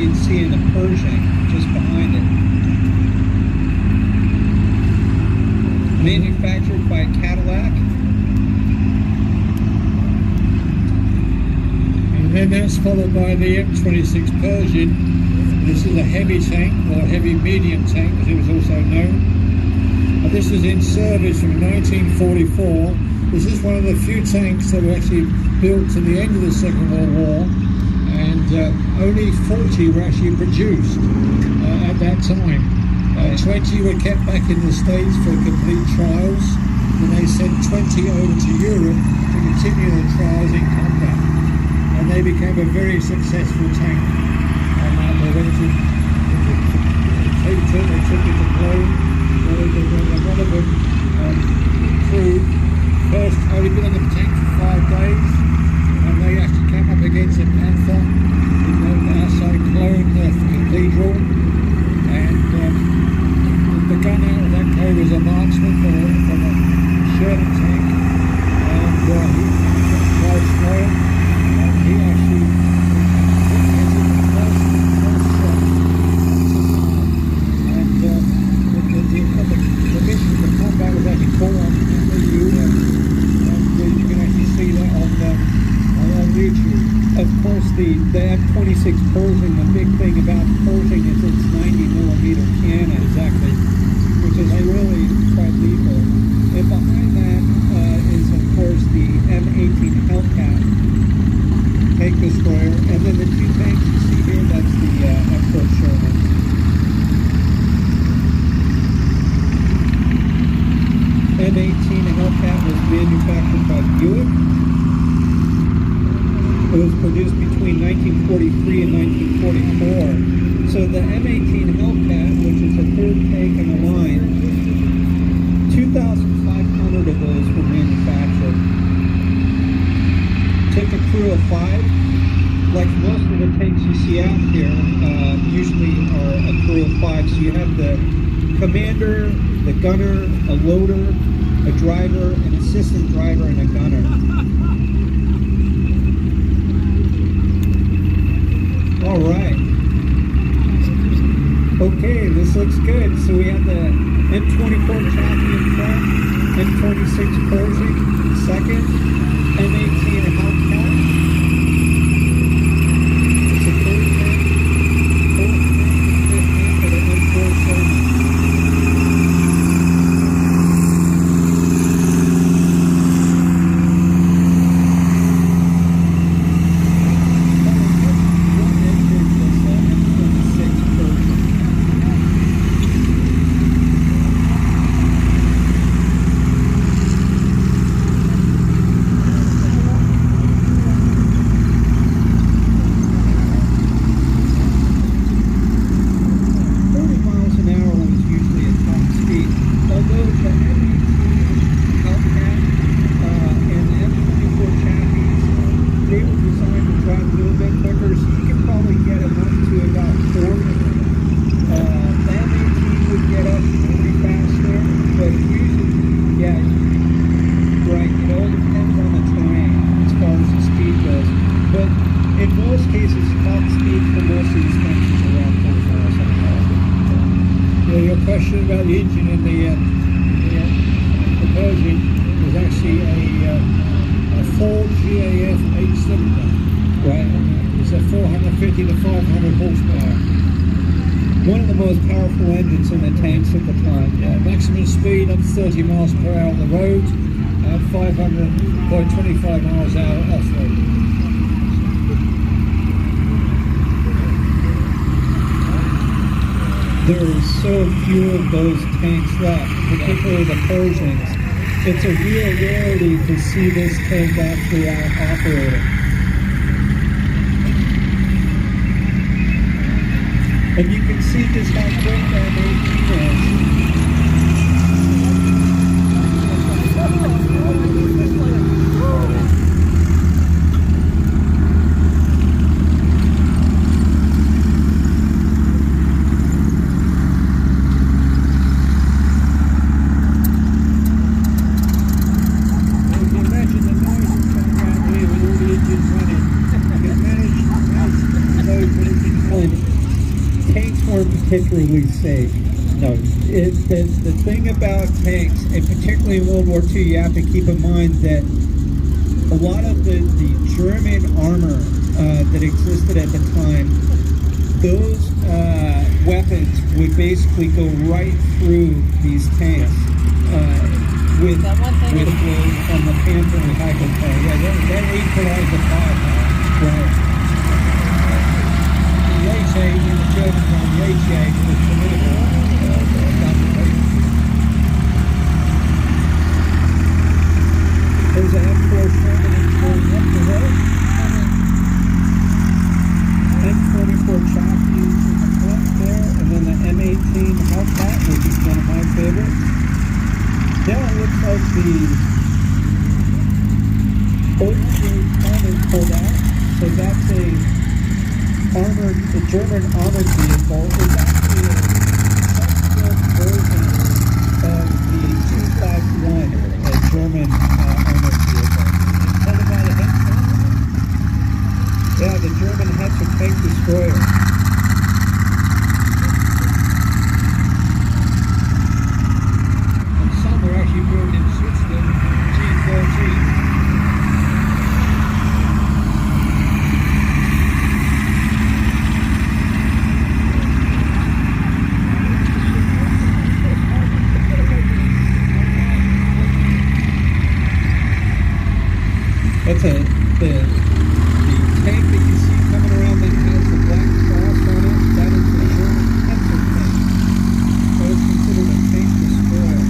you'd see in the Pershing just behind it. Manufactured by Cadillac. And then that's followed by the M26 Pershing. This is a heavy tank, or heavy medium tank as it was also known. And this is in service from 1944. This is one of the few tanks that were actually built to the end of the Second World War, and only 40 were actually produced at that time. 20 were kept back in the States for complete trials, and they sent 20 over to Europe to continue the trials in combat. And they became a very successful tank. And they went to they took it to Cologne. One of them crew first only been on the tank for 5 days, and they actually came up against a Panther outside Cologne Cathedral, and the gun out of that crew was a marksman from a Sherman tank, and he was slow, and he actually hit the first shot, and the mission, the combat was actually caught on video, and you can actually see that on YouTube. Of course, the M26 Pershing, the big thing about Pershing is its 90mm cannon. Exactly. Which is really quite lethal. And behind that is, of course, the M18 Hellcat tank destroyer. And then the two tanks you see here, that's the Emperor Sherman. M18 Hellcat was manufactured by Buick. It was produced between 1943 and 1944. So the M18 Hellcat, which is the third tank in the line, 2,500 of those were manufactured. Took a crew of 5. Like most of the tanks you see out here, usually are a crew of 5. So you have the commander, the gunner, a loader, a driver, an assistant driver, and a gunner. All right. Okay, this looks good. So we have the M24 Chappie in front, M26 Pershing in second, M18 Hellcat. It's a third tank, fourth tank, fifth tank for the M4 Sherman. Your question about the engine in the Pershing is actually a Ford GAF 8-cylinder. Right. It's a 450 to 500 horsepower. One of the most powerful engines in the tanks at the time. Maximum speed up to 30 miles per hour on the road, and 500.25 miles an hour off-road. There are so few of those tanks left, particularly the Pershings. It's a real rarity to see this tank actually operating. And you can see just how quick that 18 is. particularly safe. No. The thing about tanks, and particularly in World War II, you have to keep in mind that a lot of the German armor that existed at the time, those weapons would basically go right through these tanks with blows from the Panther and Hagel tank. Yeah, that equalized the firepower. Right. The Yache, in the German one, Yache was formidable. There's an M4 Sherman going up the hill. M24 Chaffee in the front there, and then the M18 Hellcat, which is one of my favorites. Now it looks like the Ocean is pulled out, so that's a German armored vehicle. It's actually a subscript version of the 251, a German armored vehicle. Followed by the Hetzer. Yeah, the German Hetzer tank destroyer. And some were actually built in Switzerland, G13. That's the tank that you see coming around that has the black cross on it. That is the German Hetzer tank. So it's considered a tank destroyer.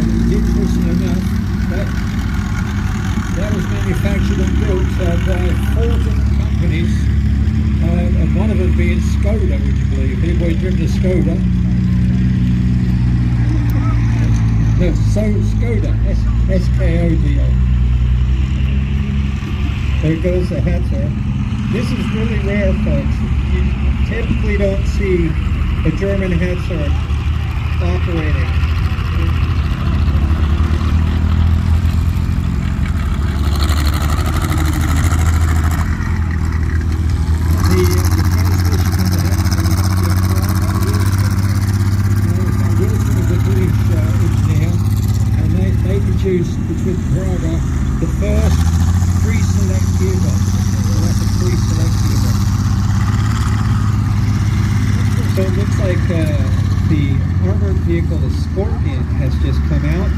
And interesting enough, that was manufactured and built by 4 different companies, and one of them being Skoda, would you believe? Anybody driven a Skoda? No, Skoda, S-K-O-D-A. There goes the Hetzer. This is really rare, folks. You typically don't see a German Hetzer operating. The transmission in the Hetzer Wilson was a British engineer, and they produced between Praga the first pre-select gearbox. So that's a pre-select gearbox. So it looks like the armored vehicle, the Scorpion, has just come out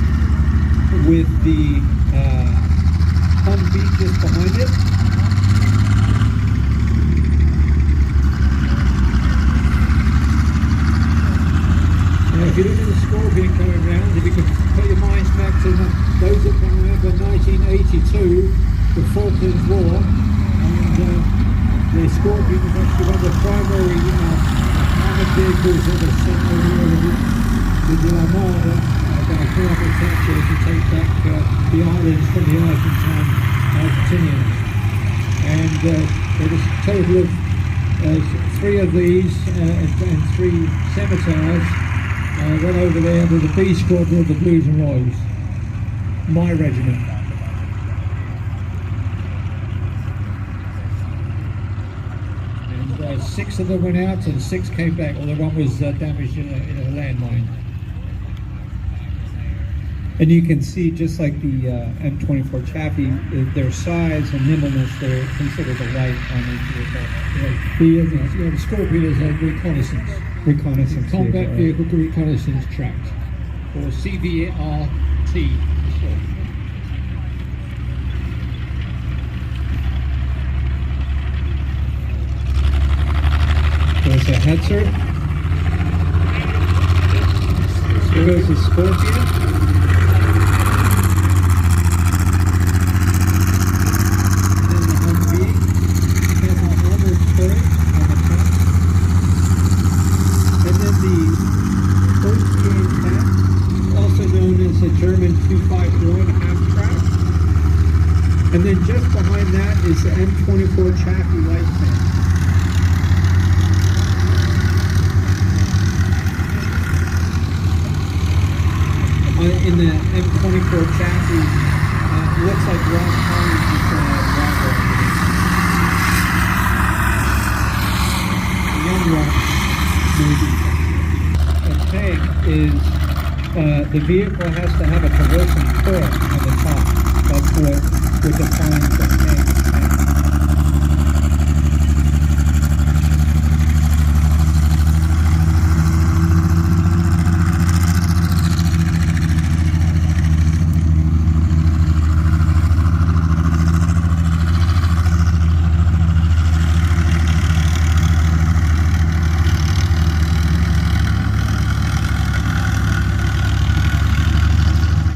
with the Humvee just behind it. Now, if you look at the Scorpion coming around, if you can put your minds back to those that can remember 1982, the Falklands War, and the Scorpion was actually one of the primary armoured vehicles that was sent over with the Armada about 400 tanks to take back the islands from the Argentinians. And there was a total of 3 of these and 3 Scimitars went over there with the B Squadron of the Blues and Royals, my regiment. And 6 of them went out and 6 came back, although one was damaged in a landmine. And you can see, just like the M24 Chaffee, their size and nimbleness, they're considered a light armored vehicle. The Scorpion is a Reconnaissance combat vehicle. vehicle reconnaissance tracked, or CVRT. There's a Hetzer. There goes the Scorpion. Then the Humvee has an armored turret on the top. And then the Erskine tank, also known as the German 251 half-track. And then just behind that is the M24 Chaffee light tank. In the M24 Chaffee, looks like Ross Collins is a young Ross. The vehicle has to have a traversing port on the top. That's what defines the tank